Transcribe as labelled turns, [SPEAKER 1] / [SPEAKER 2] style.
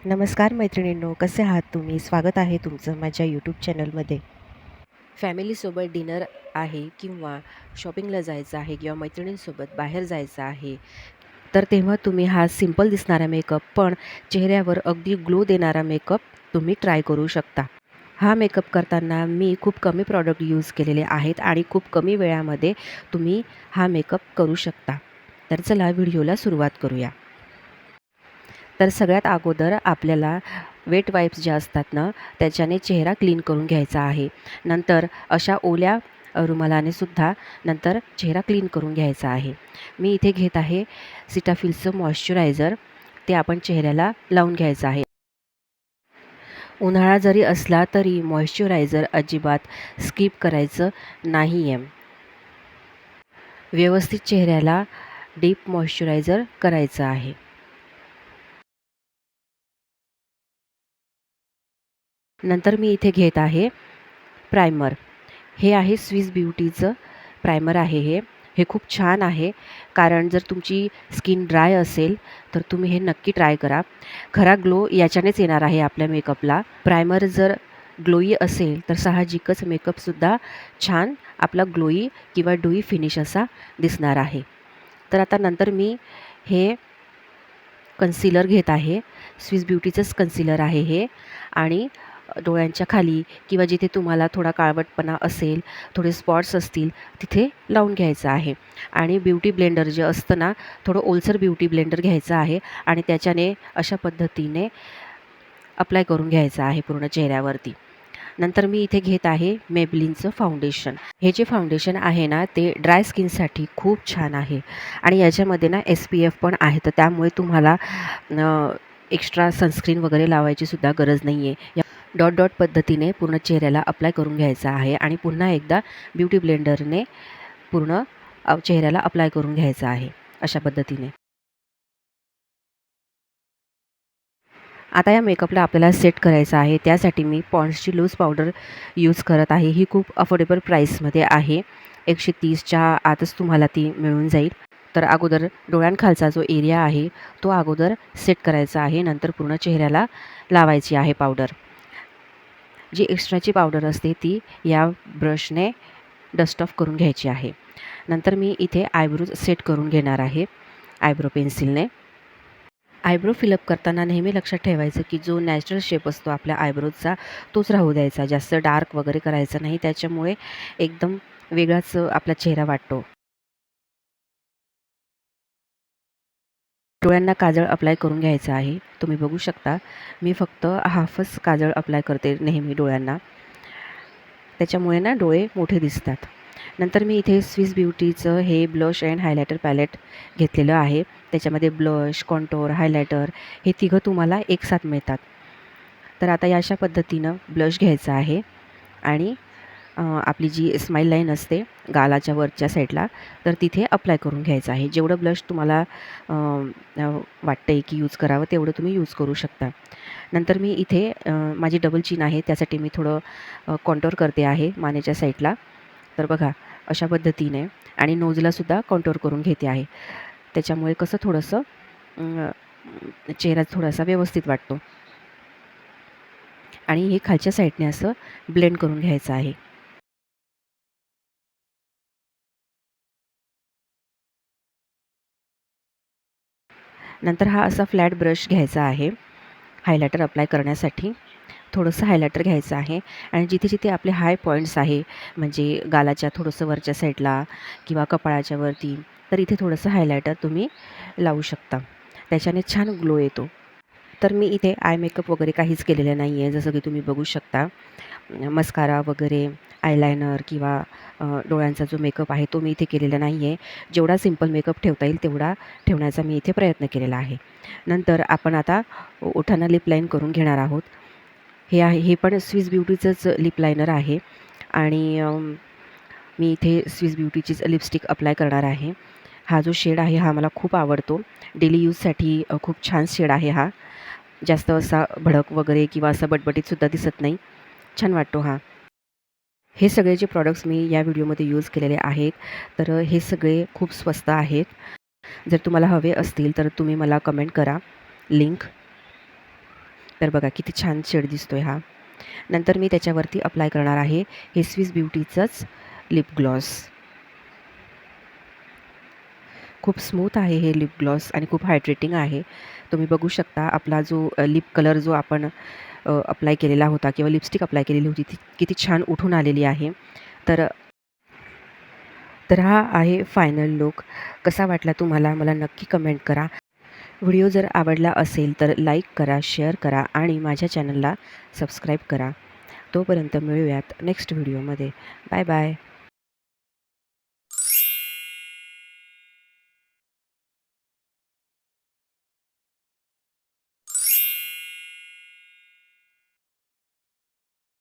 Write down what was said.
[SPEAKER 1] नमस्कार मैत्रिणींनो, कसे आहात तुम्ही? स्वागत आहे तुमचं माझ्या यूट्यूब चॅनलमध्ये. फॅमिलीसोबत डिनर आहे किंवा शॉपिंगला जायचं आहे किंवा मैत्रिणींसोबत बाहेर जायचं आहे, तर तेव्हा तुम्ही हा सिंपल दिसणारा मेकअप पण चेहऱ्यावर अगदी ग्लो देणारा मेकअप तुम्ही ट्राय करू शकता. हा मेकअप करताना मी खूप कमी प्रॉडक्ट यूज केलेले आहेत आणि खूप कमी वेळामध्ये तुम्ही हा मेकअप करू शकता. तर चला व्हिडिओला सुरुवात करूया. तर सगळ्यात अगोदर आपल्याला वेट वाईप्स ज्या असतात ना, त्याच्याने चेहरा क्लीन करून घ्यायचा आहे. नंतर अशा ओल्या रुमालाने सुद्धा नंतर चेहरा क्लीन करून घ्यायचा आहे. मी इथे घेत आहे सिटाफिलचं मॉइश्चरायझर. ते आपण चेहऱ्याला लावून घ्यायचं आहे. उन्हाळा जरी असला तरी मॉइश्चरायझर अजिबात स्किप करायचं नाही आहे. व्यवस्थित चेहऱ्याला डीप मॉइश्चरायझर करायचं आहे. नंतर मी इथे घेत आहे प्रायमर. हे आहे स्विस ब्युटीचं प्रायमर आहे हे. हे खूप छान आहे, कारण जर तुमची स्किन ड्राय असेल तर तुम्ही हे नक्की ट्राय करा. खरा ग्लो याच्यानेच येणार आहे आपल्या मेकअपला. प्रायमर जर ग्लोई असेल तर साहजिकच मेकअपसुद्धा छान आपला ग्लोई किंवा डुई फिनिश असा दिसणार आहे. तर आता नंतर मी हे कन्सिलर घेत आहे. स्विस ब्युटीचंच कन्सिलर आहे हे. आणि डोळ्यांच्या खाली किंवा जिथे तुम्हाला थोडा काळवटपणा असेल, थोडे स्पॉट्स असतील, तिथे लावून घ्यायचं आहे. आणि ब्युटी ब्लेंडर जे असतं ना, थोडं ओलसर ब्युटी ब्लेंडर घ्यायचं आहे आणि त्याच्याने अशा पद्धतीने अप्लाय करून घ्यायचं आहे पूर्ण चेहऱ्यावरती. नंतर मी इथे घेत आहे मेबलिनचं फाउंडेशन. हे जे फाउंडेशन आहे ना, ते ड्राय स्किनसाठी खूप छान आहे आणि याच्यामध्ये ना SPF पण आहे. तर त्यामुळे तुम्हाला एक्स्ट्रा सनस्क्रीन वगैरे लावायची सुद्धा गरज नाही आहे. डॉट डॉट पद्धतीने पूर्ण चेहऱ्याला अप्लाय करून घ्यायचा आहे आणि पुन्हा एकदा ब्युटी ब्लेंडरने पूर्ण चेहऱ्याला अप्लाय करून घ्यायचं आहे अशा पद्धतीने. आता या मेकअपला आपल्याला सेट करायचं आहे. त्यासाठी मी पॉन्ड्सची लूज पावडर यूज करत आहे. ही खूप अफोर्डेबल प्राईसमध्ये आहे. 130च्या आतच तुम्हाला ती मिळून जाईल. तर अगोदर डोळ्यांखालचा जो एरिया आहे तो अगोदर सेट करायचा आहे. नंतर पूर्ण चेहऱ्याला लावायची आहे पावडर. जी एक्स्ट्राची पावडर असते ती या ब्रशने डस्ट ऑफ करून घ्यायची आहे. नंतर मी इथे आयब्रोज सेट करून घेणार आहे आयब्रो पेन्सिलने. आयब्रो फिलअप करताना नेहमी लक्षात ठेवायचं की जो नॅचरल शेप असतो आपल्या आयब्रोजचा तोच राहू द्यायचा. जास्त डार्क वगैरे करायचं नाही. त्याच्यामुळे एकदम वेगळाच आपला चेहरा वाटतो. डोळ्यांना काजळ अप्लाय करून घ्यायचं आहे. तुम्ही बघू शकता मी फक्त हाफच काजळ अप्लाय करते नेहमी डोळ्यांना. त्याच्यामुळे ना डोळे मोठे दिसतात. नंतर मी इथे स्विस ब्युटीचं हे ब्लश अँड हायलायटर पॅलेट घेतलेलं आहे. त्याच्यामध्ये ब्लश, कॉन्टोर, हायलायटर हे तिघं तुम्हाला एकसाथ मिळतात. तर आता या अशा पद्धतीनं ब्लश घ्यायचा आहे आणि आपली जी स्माईल लाईन असते गालाच्या वरच्या साईडला, तर तिथे अप्लाय करून घ्यायचं आहे. जेवढं ब्लश तुम्हाला वाटतं आहे की यूज करावं तेवढं तुम्ही यूज करू शकता. नंतर मी इथे माझी डबल चीन आहे त्यासाठी मी थोडं कॉन्टोर करते आहे मानेच्या साईडला. तर बघा अशा पद्धतीने आणि नोजलासुद्धा कॉन्टोर करून घेते आहे. त्याच्यामुळे कसं थोडंसं चेहरा थोडासा व्यवस्थित वाटतो. आणि हे खालच्या साईडने असं ब्लेंड करून घ्यायचं आहे. नंतर हा असा फ्लॅट ब्रश घ्यायचा आहे हायलायटर अप्लाय करण्यासाठी. थोडंसं हायलायटर घ्यायचं आहे आणि जिथे-जिथे आपले हाय पॉईंट्स आहे, म्हणजे गालाच्या थोडंसं वरच्या साईडला किंवा कपाळाच्या वरती, तर इथे थोडंसं हायलायटर तुम्ही लावू शकता. त्याच्याने छान ग्लो येतो. तर मी इथे आय मेकअप वगैरे काहीच केलेलं नाही आहे. जसं की तुम्ही बघू शकता मस्कारा वगैरे, आयलायनर किंवा डोळ्यांचा जो मेकअप आहे तो मी इथे केलेला नाही आहे. जेवढा सिंपल मेकअप ठेवता येईल तेवढा ठेवण्याचा मी इथे प्रयत्न केलेला आहे. नंतर आपण आता ओठांना लिप लाईन करून घेणार आहोत. हे पण स्विस ब्युटीचंच लिप लायनर आहे आणि मी इथे स्विस ब्युटीचीच लिपस्टिक अप्लाय करणार आहे. हा जो शेड आहे हा मला खूप आवडतो. डेली यूजसाठी खूप छान शेड आहे हा. जास्त असा भडक वगैरे किंवा असा बटबटीतसुद्धा दिसत नाही. छान वाटतो हा. हे सगळे जे प्रॉडक्ट्स मी या व्हिडिओमध्ये यूज केलेले आहेत, तर हे सगळे खूप स्वस्त आहेत. जर तुम्हाला हवे असतील तर तुम्ही मला कमेंट करा लिंक. तर बघा किती छान शेड दिसतोय हा. नंतर मी त्याच्यावरती अप्लाय करणार आहे हे स्विस ब्युटीचंच लिप ग्लॉस. खूप स्मूथ आहे हे लिप ग्लॉस आणि खूप हायड्रेटिंग आहे. तुम्ही बघू शकता आपला जो लिप कलर जो आपण अप्लाय केलेला होता किंवा लिपस्टिक अप्लाय केलेली होती ती किती छान उठून आलेली आहे. तर तर हा आहे फायनल लूक. कसा वाटला तुम्हाला मला नक्की कमेंट करा. व्हिडिओ जर आवडला असेल तर लाईक करा, शेअर करा आणि माझ्या चॅनलला सबस्क्राईब करा. तोपर्यंत मिळूयात नेक्स्ट व्हिडिओमध्ये. Bye bye.